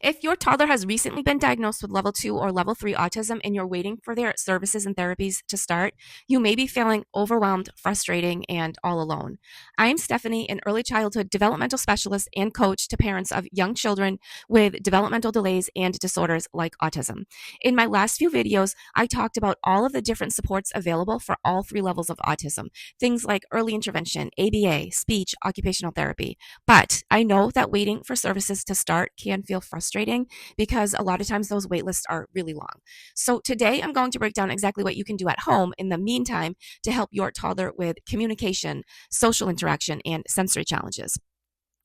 If your toddler has recently been diagnosed with level 2 or level 3 autism and you're waiting for their services and therapies to start, you may be feeling overwhelmed, frustrating, and all alone. I'm Stephanie, an early childhood developmental specialist and coach to parents of young children with developmental delays and disorders like autism. In my last few videos, I talked about all of the different supports available for all three levels of autism, things like early intervention, ABA, speech, occupational therapy. But I know that waiting for services to start can feel frustrating because a lot of times those wait lists are really long. So today I'm going to break down exactly what you can do at home in the meantime to help your toddler with communication, social interaction, and sensory challenges.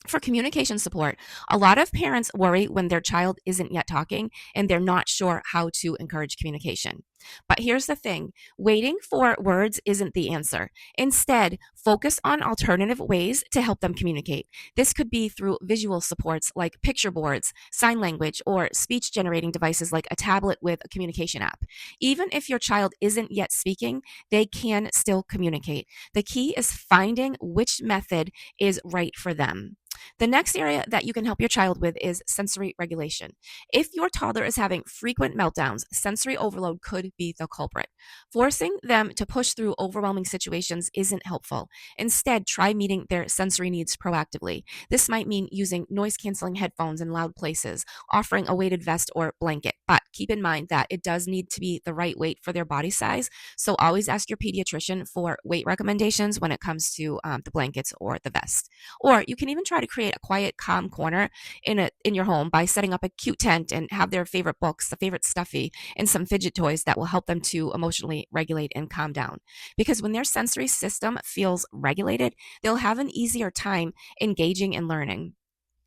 For communication support, a lot of parents worry when their child isn't yet talking and they're not sure how to encourage communication. But here's the thing, waiting for words isn't the answer. Instead, focus on alternative ways to help them communicate. This could be through visual supports like picture boards, sign language, or speech generating devices like a tablet with a communication app. Even if your child isn't yet speaking, they can still communicate. The key is finding which method is right for them. The next area that you can help your child with is sensory regulation. If your toddler is having frequent meltdowns, sensory overload could be the culprit. Forcing them to push through overwhelming situations isn't helpful. Instead, try meeting their sensory needs proactively. This might mean using noise-canceling headphones in loud places, offering a weighted vest or blanket. But keep in mind that it does need to be the right weight for their body size. So always ask your pediatrician for weight recommendations when it comes to the blankets or the vest. Or you can even try to create a quiet, calm corner in your home by setting up a cute tent and have their favorite books, a favorite stuffy, and some fidget toys that will help them to emotionally regulate and calm down. Because when their sensory system feels regulated, they'll have an easier time engaging and learning.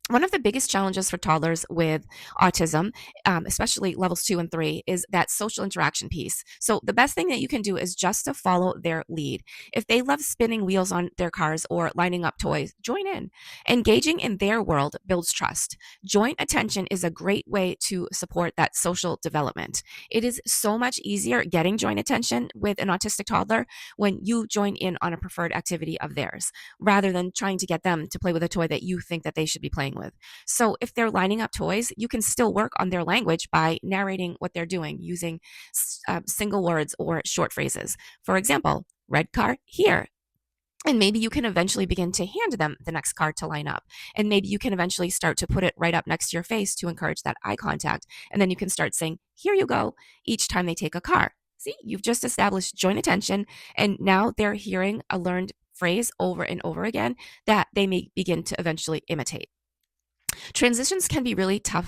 One of the biggest challenges for toddlers with autism, especially levels 2 and 3, is that social interaction piece. So the best thing that you can do is just to follow their lead. If they love spinning wheels on their cars or lining up toys, join in. Engaging in their world builds trust. Joint attention is a great way to support that social development. It is so much easier getting joint attention with an autistic toddler when you join in on a preferred activity of theirs, rather than trying to get them to play with a toy that you think that they should be playing with. So if they're lining up toys, you can still work on their language by narrating what they're doing using single words or short phrases. For example, red car here. And maybe you can eventually begin to hand them the next card to line up. And maybe you can eventually start to put it right up next to your face to encourage that eye contact. And then you can start saying, here you go, each time they take a car. See, you've just established joint attention, and now they're hearing a learned phrase over and over again that they may begin to eventually imitate. Transitions can be really tough